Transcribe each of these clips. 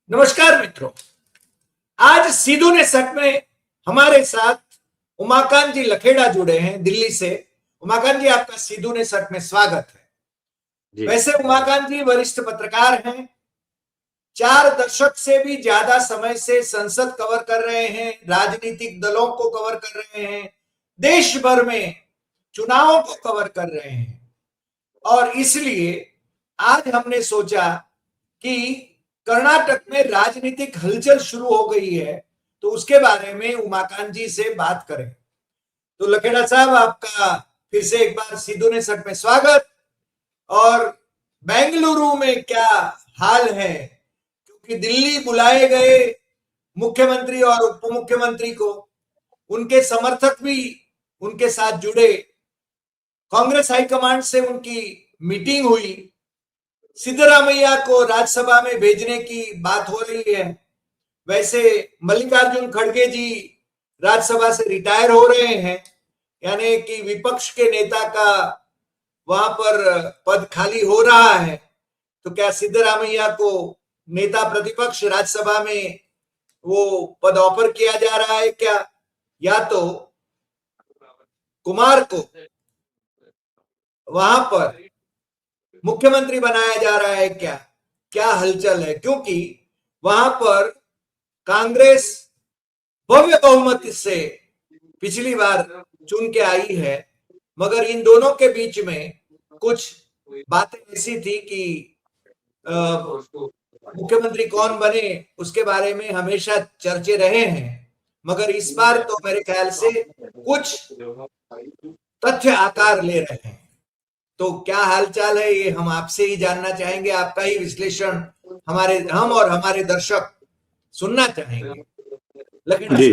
नमस्कार मित्रों, आज सीधू ने सट में हमारे साथ उमाकांत जी लखेड़ा जुड़े हैं दिल्ली से। उमाकांत जी, आपका सीधू ने सट में स्वागत है। वैसे उमाकांत जी वरिष्ठ पत्रकार हैं, 4 दशक से भी ज्यादा समय से संसद कवर कर रहे हैं, राजनीतिक दलों को कवर कर रहे हैं, देश भर में चुनावों को कवर कर रहे हैं। और इसलिए आज हमने सोचा कि कर्नाटक में राजनीतिक हलचल शुरू हो गई है, तो उसके बारे में उमाकांत जी से बात करें। तो लखेड़ा साहब, आपका फिर से एक बार सीधू ने सट में स्वागत। और बेंगलुरु में क्या हाल है, क्योंकि दिल्ली बुलाए गए मुख्यमंत्री और उप मुख्यमंत्री को, उनके समर्थक भी उनके साथ जुड़े, कांग्रेस हाईकमांड से उनकी मीटिंग हुई, सिद्धरामैया को राज्यसभा में भेजने की बात हो रही है। वैसे मल्लिकार्जुन खड़गे जी राज्यसभा से रिटायर हो रहे हैं, यानी कि विपक्ष के नेता का वहां पर पद खाली हो रहा है। तो क्या सिद्धरामैया को नेता प्रतिपक्ष राज्यसभा में वो पद ऑफर किया जा रहा है क्या, या तो कुमार को वहां पर मुख्यमंत्री बनाया जा रहा है क्या, क्या हलचल है? क्योंकि वहां पर कांग्रेस भव्य बहुमत से पिछली बार चुन के आई है, मगर इन दोनों के बीच में कुछ बातें ऐसी थी कि मुख्यमंत्री कौन बने उसके बारे में हमेशा चर्चे रहे हैं, मगर इस बार तो मेरे ख्याल से कुछ तथ्य आकार ले रहे हैं। तो क्या हालचाल है, ये हम आपसे ही जानना चाहेंगे, आपका ही विश्लेषण हम और हमारे दर्शक सुनना चाहेंगे। जी,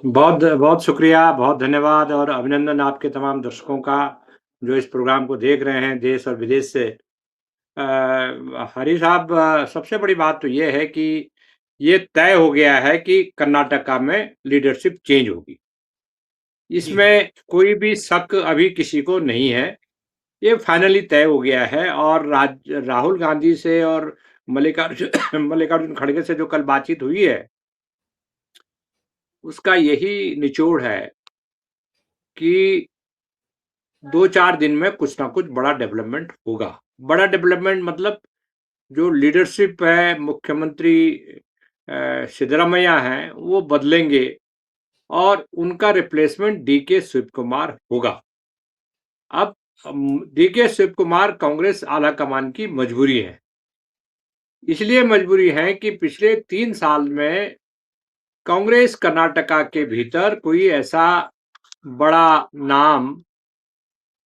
बहुत बहुत शुक्रिया, बहुत धन्यवाद और अभिनंदन आपके तमाम दर्शकों का जो इस प्रोग्राम को देख रहे हैं देश और विदेश से। हरी साहब, सबसे बड़ी बात तो ये है कि ये तय हो गया है कि कर्नाटका में लीडरशिप चेंज होगी। इसमें कोई भी शक अभी किसी को नहीं है, ये फाइनली तय हो गया है। और राहुल गांधी से और मल्लिकार्जुन खड़गे से जो कल बातचीत हुई है, उसका यही निचोड़ है कि 2-4 दिन में कुछ ना कुछ बड़ा डेवलपमेंट होगा। बड़ा डेवलपमेंट मतलब जो लीडरशिप है, मुख्यमंत्री सिद्धरामैया हैं, वो बदलेंगे और उनका रिप्लेसमेंट डीके शिव कुमार होगा। अब डीके शिव कुमार कांग्रेस आला कमान की मजबूरी है। इसलिए मजबूरी है कि पिछले 3 साल में कांग्रेस कर्नाटका के भीतर कोई ऐसा बड़ा नाम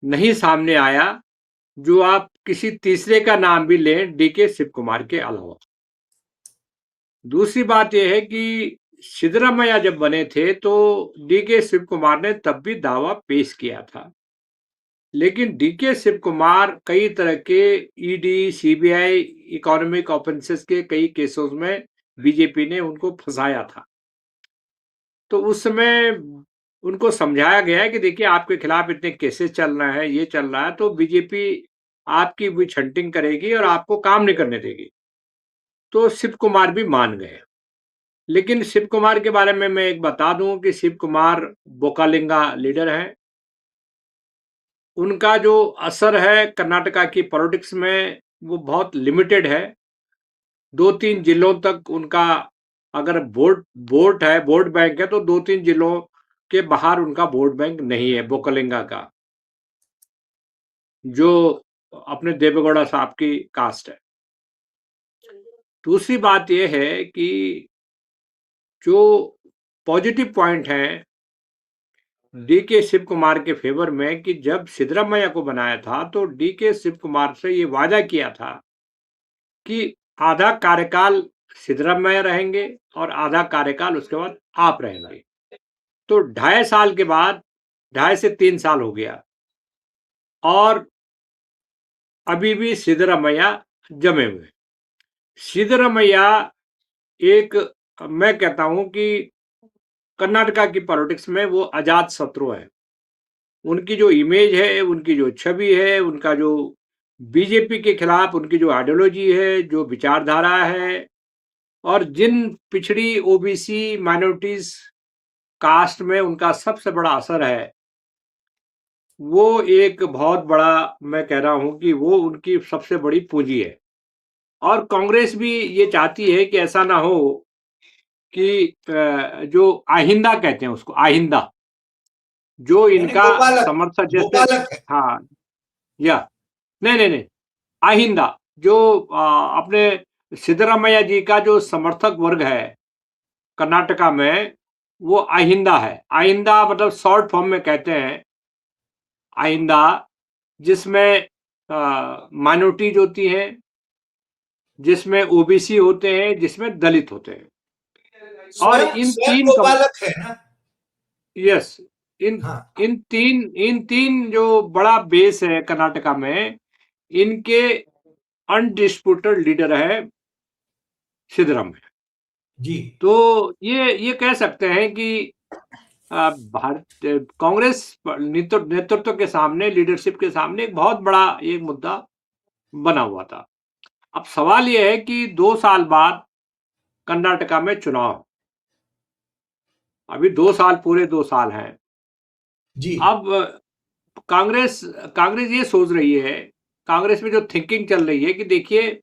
नहीं सामने आया जो आप किसी तीसरे का नाम भी लें डीके शिव कुमार के अलावा। दूसरी बात यह है कि सिद्धरामैया जब बने थे तो डीके शिव कुमार ने तब भी दावा पेश किया था, लेकिन डीके शिव कुमार कई तरह के ईडी, सीबीआई, इकोनॉमिक ऑफेंसेस के कई केसों में बीजेपी ने उनको फंसाया था। तो उस समय उनको समझाया गया है कि देखिए, आपके खिलाफ इतने केसेस चल रहे हैं, ये चल रहा है, तो बीजेपी आपकी भी हंटिंग करेगी और आपको काम नहीं करने देगी। तो शिव कुमार भी मान गए। लेकिन शिव कुमार के बारे में मैं एक बता दूं कि शिव कुमार बोकालिंगा लीडर हैं। उनका जो असर है कर्नाटका की पॉलिटिक्स में वो बहुत लिमिटेड है। 2-3 जिलों तक उनका अगर वोट बैंक है, तो 2-3 जिलों के बाहर उनका वोट बैंक नहीं है बोकालिंगा का, जो अपने देवेगौड़ा साहब की कास्ट है। दूसरी बात यह है कि जो पॉजिटिव पॉइंट है डीके शिव कुमार के फेवर में, कि जब सिद्धरामैया को बनाया था तो डीके शिव कुमार से ये वादा किया था कि आधा कार्यकाल सिद्धरामैया रहेंगे और आधा कार्यकाल उसके बाद आप रहेंगे। तो 2.5 साल के बाद 2.5 से 3 साल हो गया और अभी भी सिद्धरामैया जमे हुए। सिद्धरामैया एक, मैं कहता हूं कि कर्नाटका की पॉलिटिक्स में वो अजात शत्रु है। उनकी जो इमेज है, उनकी जो छवि है, उनका जो बीजेपी के खिलाफ उनकी जो आइडियोलॉजी है, जो विचारधारा है, और जिन पिछड़ी ओबीसी माइनॉरिटीज कास्ट में उनका सबसे बड़ा असर है, वो एक बहुत बड़ा, मैं कह रहा हूं कि वो उनकी सबसे बड़ी पूंजी है। और कांग्रेस भी ये चाहती है कि ऐसा ना हो कि जो आहिंदा कहते हैं उसको, आहिंदा जो यानी इनका गोपालक, समर्थक जैसे, गोपालक है। हाँ, या नहीं नहीं नहीं, आहिंदा जो अपने सिद्धरामैया जी का जो समर्थक वर्ग है कर्नाटका में, वो आहिंदा है। आहिंदा मतलब शॉर्ट फॉर्म में कहते हैं आहिंदा, जिसमें माइनॉरिटीज होती हैं, जिसमें ओबीसी होते हैं, जिसमें दलित होते हैं। और स्वयं इन स्वयं तीन गोपालक है ना। यस, इन हाँ इन तीन जो बड़ा बेस है कर्नाटका में, इनके अनडिस्प्यूटेड लीडर है सिद्धरामैया। जी तो ये कह सकते हैं कि भारत कांग्रेस नेतृत्व के सामने, लीडरशिप के सामने एक बहुत बड़ा एक मुद्दा बना हुआ था। अब सवाल यह है कि 2 साल बाद कर्नाटका में चुनाव, अभी 2 साल, पूरे 2 साल हैं। जी अब कांग्रेस कांग्रेस ये सोच रही है, कांग्रेस में जो थिंकिंग चल रही है कि देखिए,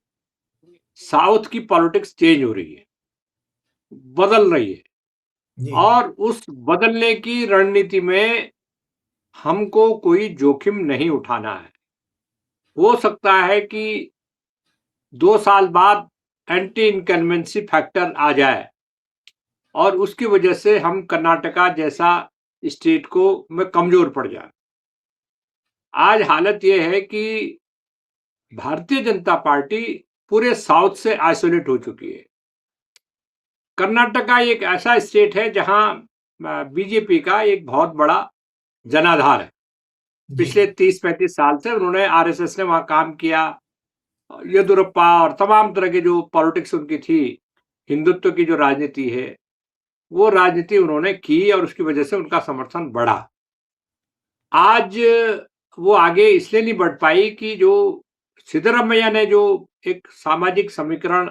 साउथ की पॉलिटिक्स चेंज हो रही है, बदल रही है, जी और उस बदलने की रणनीति में हमको कोई जोखिम नहीं उठाना है। हो सकता है कि 2 साल बाद एंटी इनकम्बेंसी फैक्टर आ जाए और उसकी वजह से हम कर्नाटका जैसा स्टेट को में कमजोर पड़ जाए। आज हालत यह है कि भारतीय जनता पार्टी पूरे साउथ से आइसोलेट हो चुकी है। कर्नाटका एक ऐसा स्टेट है जहां बीजेपी का एक बहुत बड़ा जनाधार है। जी पिछले 30-35 साल से उन्होंने, आरएसएस ने वहां काम किया, येदुरप्पा और तमाम तरह के जो पॉलिटिक्स उनकी थी, हिंदुत्व की जो राजनीति है, वो राजनीति उन्होंने की और उसकी वजह से उनका समर्थन बढ़ा। आज वो आगे इसलिए नहीं बढ़ पाई कि जो सिद्धरामैया ने जो एक सामाजिक समीकरण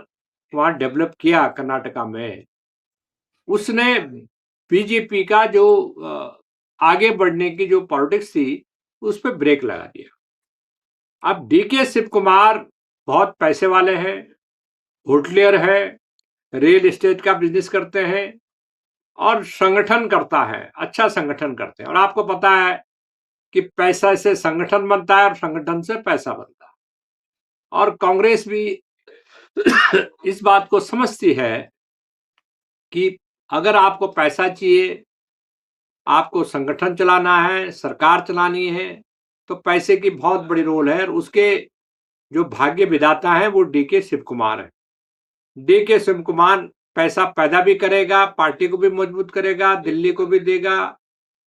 वहां डेवलप किया कर्नाटका में, उसने बीजेपी का जो आगे बढ़ने की जो पॉलिटिक्स थी, उस पर ब्रेक लगा दिया। अब डीके शिव कुमार बहुत पैसे वाले हैं, होटलियर है, रियल एस्टेट का बिजनेस करते हैं और संगठन करता है, अच्छा संगठन करते हैं। और आपको पता है कि पैसा से संगठन बनता है और संगठन से पैसा बनता है। और कांग्रेस भी इस बात को समझती है कि अगर आपको पैसा चाहिए, आपको संगठन चलाना है, सरकार चलानी है, तो पैसे की बहुत बड़ी रोल है। और उसके जो भाग्य विधाता है वो डीके शिव कुमार है। डीके शिव कुमार पैसा पैदा भी करेगा, पार्टी को भी मजबूत करेगा, दिल्ली को भी देगा,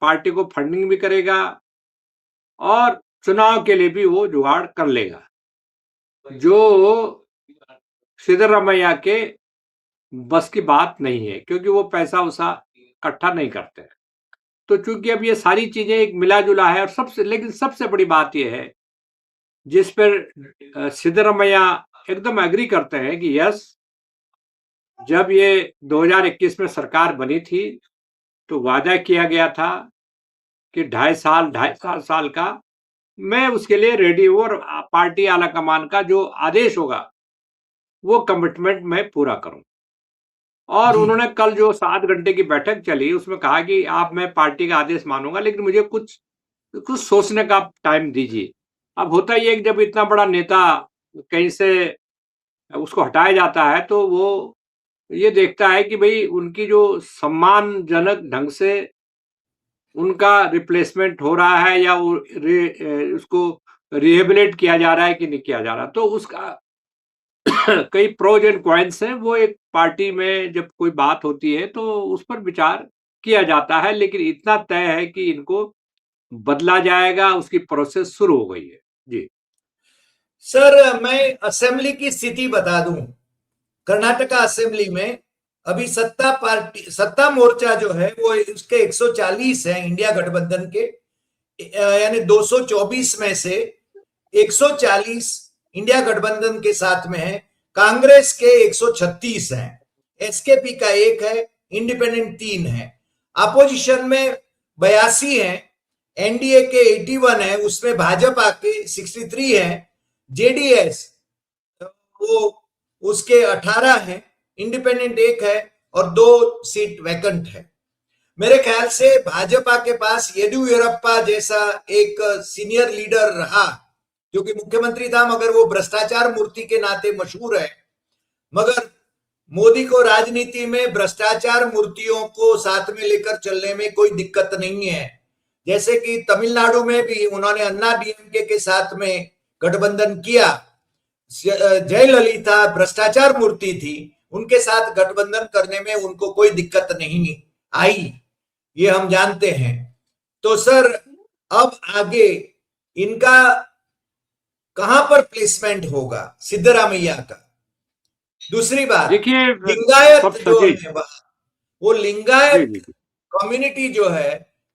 पार्टी को फंडिंग भी करेगा और चुनाव के लिए भी वो जुगाड़ कर लेगा, जो सिद्धरामैया के बस की बात नहीं है, क्योंकि वो पैसा उसा इकट्ठा नहीं करते। तो चूंकि अब ये सारी चीजें एक मिला जुला है, और लेकिन सबसे बड़ी बात यह है जिस पर सिद्धरामैया एकदम एग्री करते हैं कि यस, जब ये 2021 में सरकार बनी थी तो वादा किया गया था कि 2.5 साल का मैं उसके लिए रेडी हूं, और पार्टी आला कमान का जो आदेश होगा वो कमिटमेंट मैं पूरा करूं। और जी उन्होंने कल जो 7 घंटे की बैठक चली, उसमें कहा कि आप, मैं पार्टी का आदेश मानूंगा, लेकिन मुझे कुछ कुछ सोचने का टाइम दीजिए। अब होता ही है कि जब इतना बड़ा नेता कहीं से उसको हटाया जाता है, तो वो ये देखता है कि भाई उनकी जो सम्मानजनक ढंग से उनका रिप्लेसमेंट हो रहा है, या उसको रिहेबिलिट किया जा रहा है कि नहीं किया जा रहा। तो उसका कई प्रोज एंड कॉइन्स हैं। वो एक पार्टी में जब कोई बात होती है तो उस पर विचार किया जाता है, लेकिन इतना तय है कि इनको बदला जाएगा, उसकी प्रोसेस शुरू हो गई है। जी सर, मैं असेंबली की स्थिति बता दूं। कर्नाटका असेंबली में अभी सत्ता मोर्चा जो है वो उसके 140 है इंडिया गठबंधन के, यानी 224 में से 140 इंडिया गठबंधन के साथ में है, कांग्रेस के 136 हैं। एसकेपी का 1 है, इंडिपेंडेंट 3 है, अपोजिशन में 82 है, एनडीए के 81 है, उसमें भाजपा के 63 है, जेडीएस वो उसके 18 है, इंडिपेंडेंट 1 है और 2 सीट वैकेंट है। मेरे ख्याल से भाजपा के पास येदियुरप्पा जैसा एक सीनियर लीडर रहा, जो कि मुख्यमंत्री था, मगर वो भ्रष्टाचार मूर्ति के नाते मशहूर है। मगर मोदी को राजनीति में भ्रष्टाचार मूर्तियों को साथ में लेकर चलने में कोई दिक्कत नहीं है। जैसे कि तमिलनाडु में भी उन्होंने अन्ना डीएमके के साथ में गठबंधन किया, जयललिता भ्रष्टाचार मूर्ति थी, उनके साथ गठबंधन करने में उनको कोई दिक्कत नहीं आई, ये हम जानते हैं। तो सर अब आगे इनका कहां पर प्लेसमेंट होगा सिद्धरामैया का? दूसरी बात, देखिए लिंगायत सब जो सही। है वो जी लिंगायत जी जी कम्युनिटी जो है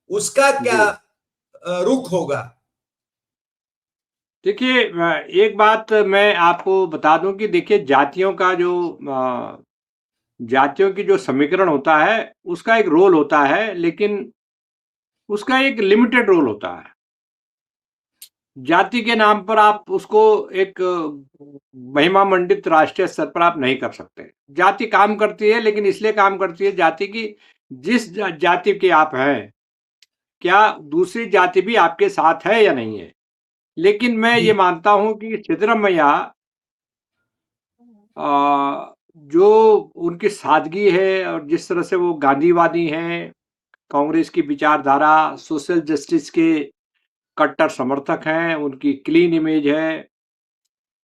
उसका क्या जी। रुख होगा? देखिए एक बात मैं आपको बता दूं कि देखिए जातियों का जो जातियों की जो समीकरण होता है उसका एक रोल होता है, लेकिन उसका एक लिमिटेड रोल होता है। जाति के नाम पर आप उसको एक महिमा मंडित राष्ट्रीय स्तर पर आप नहीं कर सकते। जाति काम करती है, लेकिन इसलिए काम करती है जाति की, जिस जाति के आप हैं, क्या दूसरी जाति भी आपके साथ है या नहीं है। लेकिन मैं जी ये मानता हूं कि सिद्धरामैया जो उनकी सादगी है और जिस तरह से वो गांधीवादी हैं, कांग्रेस की विचारधारा, सोशल जस्टिस के कट्टर समर्थक हैं, उनकी क्लीन इमेज है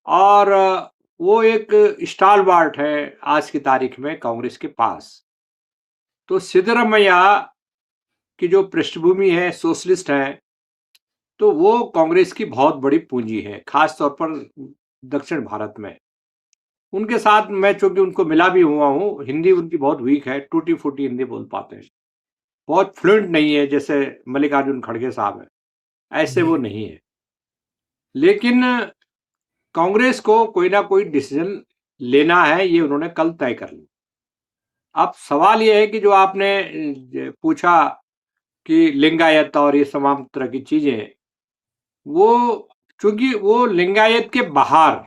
और वो एक स्टालवार्ट है आज की तारीख में कांग्रेस के पास। तो सिद्धरामैया की जो पृष्ठभूमि है सोशलिस्ट है, तो वो कांग्रेस की बहुत बड़ी पूंजी है, खास तौर पर दक्षिण भारत में। उनके साथ मैं चूंकि उनको मिला भी हुआ हूँ, हिंदी उनकी बहुत वीक है, टूटी फूटी हिंदी बोल पाते हैं, बहुत फ्लुएंट नहीं है जैसे मल्लिकार्जुन खड़गे साहब है, ऐसे जी वो नहीं है। लेकिन कांग्रेस को कोई ना कोई डिसीजन लेना है, ये उन्होंने कल तय कर लिया। अब सवाल ये है कि जो आपने पूछा कि लिंगायत और ये तमाम तरह की चीजें, वो चूंकि वो लिंगायत के बाहर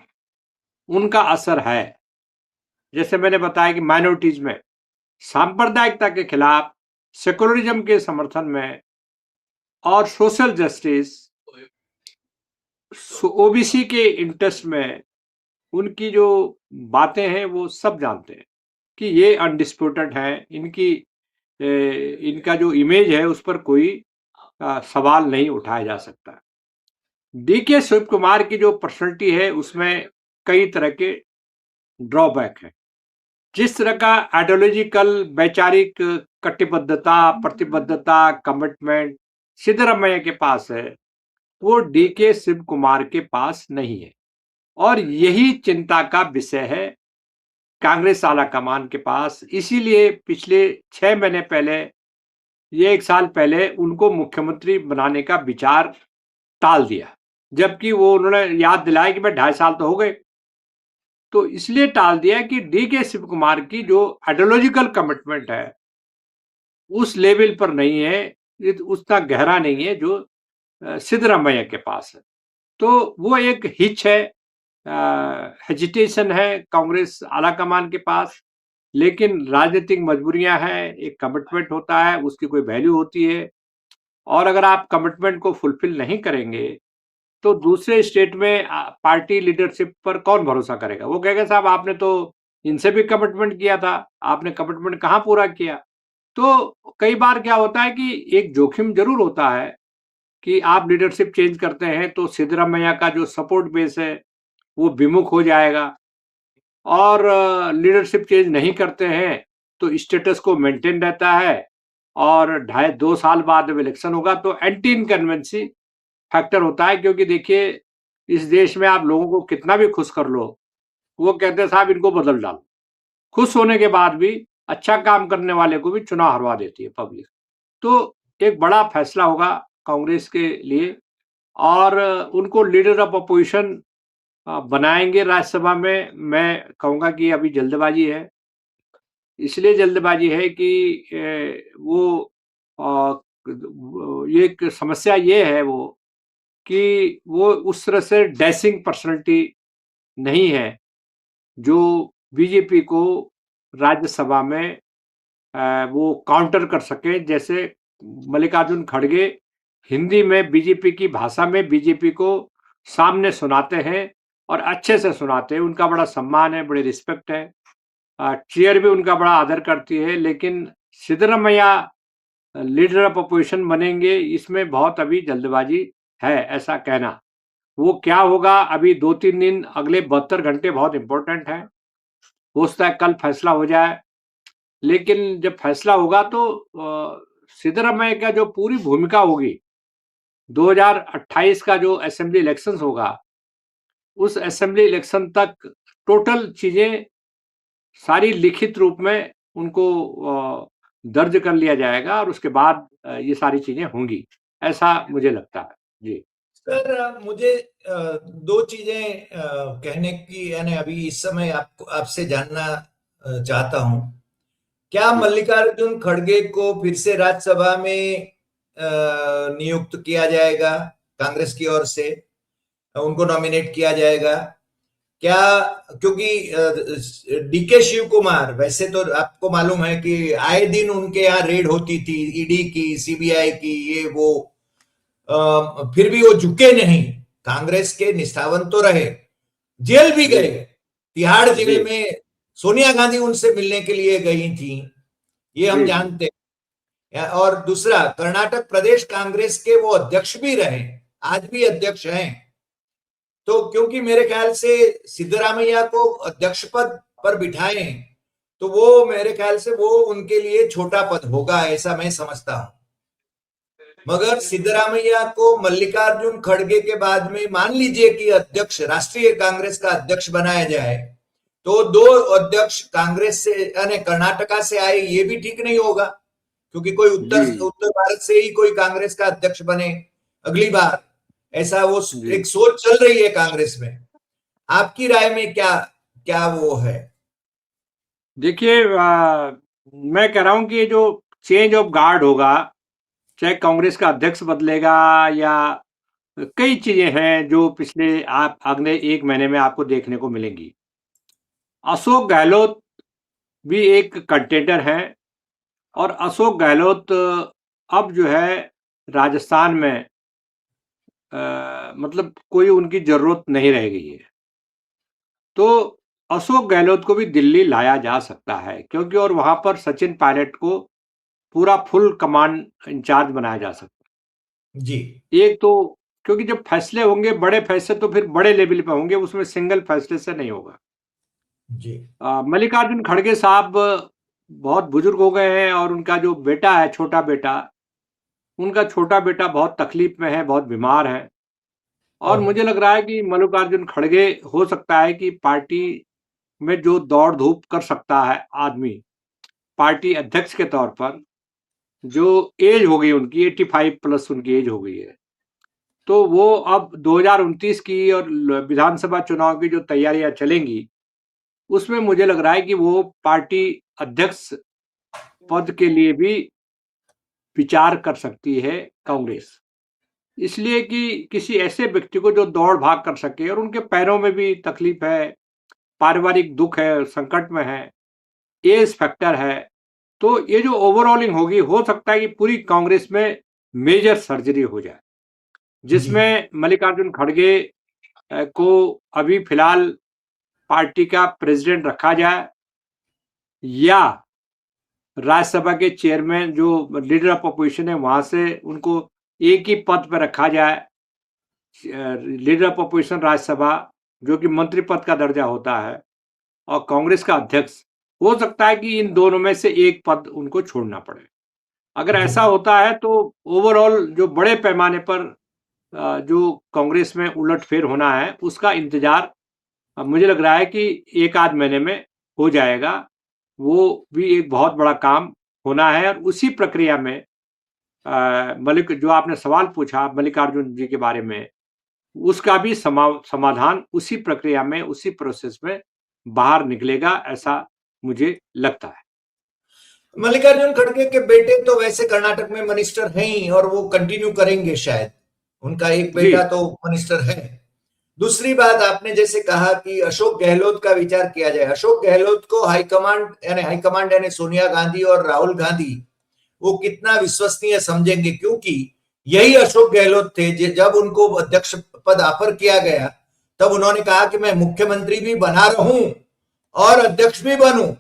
उनका असर है। जैसे मैंने बताया कि माइनॉरिटीज में सांप्रदायिकता के खिलाफ, सेकुलरिज्म के समर्थन में और सोशल जस्टिस, ओबीसी के इंटरेस्ट में उनकी जो बातें हैं वो सब जानते हैं कि ये अनडिस्प्यूटेड है। इनका जो इमेज है उस पर कोई सवाल नहीं उठाया जा सकता। डीके शिव कुमार की जो पर्सनैलिटी है उसमें कई तरह के ड्रॉबैक है। जिस तरह का आइडियोलॉजिकल वैचारिक कटिबद्धता, प्रतिबद्धता, कमिटमेंट सिद्धरामैया के पास है, वो डीके शिव कुमार के पास नहीं है। और यही चिंता का विषय है कांग्रेस आला कमान के पास। इसीलिए पिछले 6 महीने पहले, ये 1 साल पहले उनको मुख्यमंत्री बनाने का विचार टाल दिया, जबकि वो उन्होंने याद दिलाया कि मैं 2.5 साल तो हो गए। तो इसलिए टाल दिया कि डीके शिव कुमार की जो आइडियोलॉजिकल कमिटमेंट है उस लेवल पर नहीं है, ये उतना गहरा नहीं है जो सिद्धरामैया के पास है। तो वो एक हिच है, हेजिटेशन है कांग्रेस आलाकमान के पास। लेकिन राजनीतिक मजबूरियां हैं, एक कमिटमेंट होता है, उसकी कोई वैल्यू होती है। और अगर आप कमिटमेंट को फुलफिल नहीं करेंगे तो दूसरे स्टेट में पार्टी लीडरशिप पर कौन भरोसा करेगा? वो कहेगा साहब आपने तो इनसे भी कमिटमेंट किया था, आपने कमिटमेंट कहाँ पूरा किया? तो कई बार क्या होता है कि एक जोखिम जरूर होता है कि आप लीडरशिप चेंज करते हैं तो सिद्धरामैया का जो सपोर्ट बेस है वो विमुख हो जाएगा। और लीडरशिप चेंज नहीं करते हैं तो स्टेटस को मेंटेन रहता है और 2.5 साल बाद जब इलेक्शन होगा तो एंटी इनकन्वेंसी फैक्टर होता है। क्योंकि देखिए इस देश में आप लोगों को कितना भी खुश कर लो, वो कहते हैं साहब इनको बदल डालो। खुश होने के बाद भी अच्छा काम करने वाले को भी चुनाव हरवा देती है पब्लिक। तो एक बड़ा फैसला होगा कांग्रेस के लिए और उनको लीडर ऑफ अपोजिशन बनाएंगे राज्यसभा में। मैं कहूंगा कि अभी जल्दबाजी है। इसलिए जल्दबाजी है कि वो ये एक समस्या ये है वो कि वो उस तरह से डैशिंग पर्सनैलिटी नहीं है, जो बीजेपी को राज्यसभा में वो काउंटर कर सके। जैसे मल्लिकार्जुन खड़गे हिंदी में बीजेपी की भाषा में बीजेपी को सामने सुनाते हैं और अच्छे से सुनाते हैं। उनका बड़ा सम्मान है, बड़ी रिस्पेक्ट है। चेयर भी उनका बड़ा आदर करती है, लेकिन सिद्धरामैया लीडर ऑफ अपोजिशन बनेंगे, इसमें बहुत अभी जल्दबाजी है, ऐसा कहना। वो क्या होगा अभी 2-3 दिन, अगले 72 घंटे बहुत इम्पोर्टेंट हैं। हो सकता है कल फैसला हो जाए, लेकिन जब फैसला होगा तो सिद्धरामैया का जो पूरी भूमिका होगी, 2028 का जो असेंबली इलेक्शंस होगा, उस असेंबली इलेक्शन तक टोटल चीज़ें सारी लिखित रूप में उनको दर्ज कर लिया जाएगा और उसके बाद ये सारी चीज़ें होंगी, ऐसा मुझे लगता है। जी। सर, मुझे दो चीजें कहने की, यानी अभी इस समय आपको आपसे जानना चाहता हूं। क्या जी। मल्लिकार्जुन खड़गे को फिर से राज्यसभा में नियुक्त किया जाएगा कांग्रेस की ओर से? उनको नॉमिनेट किया जाएगा क्या? क्योंकि डीके शिव कुमार, वैसे तो आपको मालूम है कि आए दिन उनके यहाँ रेड होती थी, ईडी की, सीबीआई की, ये वो, फिर भी वो झुके नहीं, कांग्रेस के निष्ठावन तो रहे, जेल भी जी। गए। तिहाड़ जी। जेल में सोनिया गांधी उनसे मिलने के लिए गई थी, ये हम जी। जी। जानते हैं। और दूसरा, कर्नाटक प्रदेश कांग्रेस के वो अध्यक्ष भी रहे, आज भी अध्यक्ष हैं। तो क्योंकि मेरे ख्याल से सिद्धरामैया को अध्यक्ष पद पर बिठाए, तो वो मेरे ख्याल से वो उनके लिए छोटा पद होगा, ऐसा मैं समझता हूं। मगर सिद्धरामैया को मल्लिकार्जुन खड़गे के बाद में मान लीजिए कि अध्यक्ष, राष्ट्रीय कांग्रेस का अध्यक्ष बनाया जाए, तो दो अध्यक्ष कांग्रेस से यानी कर्नाटका से आए, ये भी ठीक नहीं होगा, क्योंकि कोई उत्तर जी। उत्तर भारत से ही कोई कांग्रेस का अध्यक्ष बने अगली बार, ऐसा वो जी। एक सोच चल रही है कांग्रेस में। आपकी राय में क्या क्या वो है? देखिए, मैं कह रहा हूँ कि जो चेंज ऑफ गार्ड होगा, चाहे कांग्रेस का अध्यक्ष बदलेगा या कई चीजें हैं जो पिछले आप अगले 1 महीने में आपको देखने को मिलेंगी। अशोक गहलोत भी एक कंटेंडर हैं और अशोक गहलोत अब जो है राजस्थान में मतलब कोई उनकी जरूरत नहीं रह गई है। तो अशोक गहलोत को भी दिल्ली लाया जा सकता है, क्योंकि और वहां पर सचिन पायलट को पूरा फुल कमांड इंचार्ज बनाया जा सकता जी। है। एक तो क्योंकि जब फैसले होंगे बड़े फैसले तो फिर बड़े लेवल पे होंगे, उसमें सिंगल फैसले से नहीं होगा। जी। मल्लिकार्जुन खड़गे साहब बहुत बुजुर्ग हो गए हैं और उनका जो बेटा है, छोटा बेटा, उनका छोटा बेटा बहुत तकलीफ में है, बहुत बीमार है। और ओह। मुझे लग रहा है कि मल्लिकार्जुन खड़गे हो सकता है कि पार्टी में जो दौड़ धूप कर सकता है आदमी, पार्टी अध्यक्ष के तौर पर, जो एज हो गई उनकी 85 प्लस उनकी एज हो गई है, तो वो अब 2029 की और विधानसभा चुनाव की जो तैयारियां चलेंगी, उसमें मुझे लग रहा है कि वो पार्टी अध्यक्ष पद के लिए भी विचार कर सकती है कांग्रेस। इसलिए कि किसी ऐसे व्यक्ति को जो दौड़ भाग कर सके, और उनके पैरों में भी तकलीफ है, पारिवारिक दुख है, संकट में है, एज फैक्टर है। तो ये जो ओवरऑलिंग होगी, हो सकता है कि पूरी कांग्रेस में मेजर सर्जरी हो जाए, जी। जिसमें मल्लिकार्जुन खड़गे को अभी फिलहाल पार्टी का प्रेसिडेंट रखा जाए, या राज्यसभा के चेयरमैन जो लीडर ऑफ अपोजिशन है वहां से उनको एक ही पद पर रखा जाए, लीडर ऑफ अपोजिशन राज्यसभा, जो कि मंत्री पद का दर्जा होता है, और कांग्रेस का अध्यक्ष। हो सकता है कि इन दोनों में से एक पद उनको छोड़ना पड़े। अगर जी। ऐसा होता है तो ओवरऑल जो बड़े पैमाने पर जो कांग्रेस में उलटफेर होना है, उसका इंतजार मुझे लग रहा है कि 1 आध महीने में हो जाएगा। वो भी एक बहुत बड़ा काम होना है, और उसी प्रक्रिया में मलिक जो आपने सवाल पूछा मल्लिकार्जुन जी के बारे में, उसका भी समाधान उसी प्रक्रिया में, उसी प्रोसेस में बाहर निकलेगा, ऐसा मुझे लगता है। मल्लिकार्जुन खड़गे के बेटे तो वैसे कर्नाटक में मिनिस्टर हैं ही और वो कंटिन्यू करेंगे शायद, उनका एक बेटा तो मिनिस्टर है। दूसरी बात, आपने जैसे कहा कि अशोक गहलोत का विचार किया जाए, अशोक गहलोत को हाईकमांड यानी सोनिया गांधी और राहुल गांधी वो कितना विश्वसनीय समझेंगे, क्योंकि यही अशोक गहलोत थे जब उनको अध्यक्ष पद ऑफर किया गया तब उन्होंने कहा कि मैं मुख्यमंत्री भी बना रहूं और अध्यक्ष भी बनूं।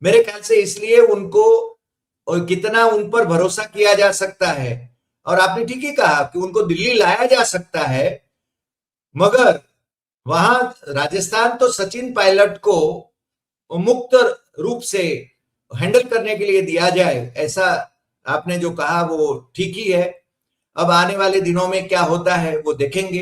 मेरे ख्याल से इसलिए उनको और कितना उन पर भरोसा किया जा सकता है। और आपने ठीक ही कहा कि उनको दिल्ली लाया जा सकता है, मगर वहां राजस्थान तो सचिन पायलट को मुक्त रूप से हैंडल करने के लिए दिया जाए, ऐसा आपने जो कहा वो ठीक ही है। अब आने वाले दिनों में क्या होता है वो देखेंगे,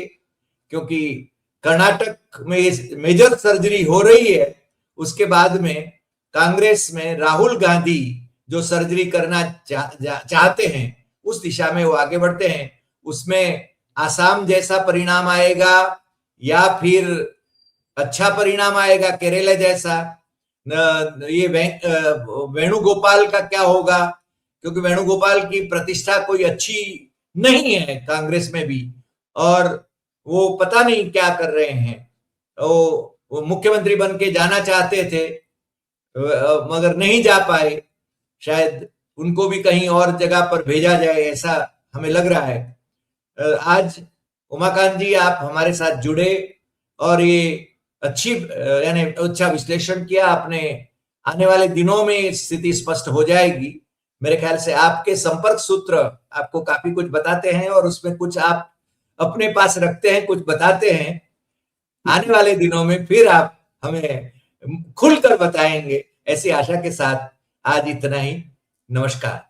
क्योंकि कर्नाटक में मेजर सर्जरी हो रही है, उसके बाद में कांग्रेस में राहुल गांधी जो सर्जरी करना चाहते हैं उस दिशा में वो आगे बढ़ते हैं। उसमें आसाम जैसा परिणाम आएगा या फिर अच्छा परिणाम आएगा केरला जैसा, ये वेणुगोपाल का क्या होगा, क्योंकि वेणुगोपाल की प्रतिष्ठा कोई अच्छी नहीं है कांग्रेस में भी, और वो पता नहीं क्या कर रहे हैं। वो मुख्यमंत्री बन के जाना चाहते थे मगर नहीं जा पाए, शायद उनको भी कहीं और जगह पर भेजा जाए ऐसा हमें लग रहा है। आज उमाकांत जी आप हमारे साथ जुड़े और ये अच्छी यानी अच्छा विश्लेषण किया आपने। आने वाले दिनों में स्थिति स्पष्ट हो जाएगी। मेरे ख्याल से आपके संपर्क सूत्र आपको काफी कुछ बताते हैं और उसमें कुछ आप अपने पास रखते हैं, कुछ बताते हैं। आने वाले दिनों में फिर आप हमें खुलकर बताएंगे, ऐसी आशा के साथ आज इतना ही। नमस्कार।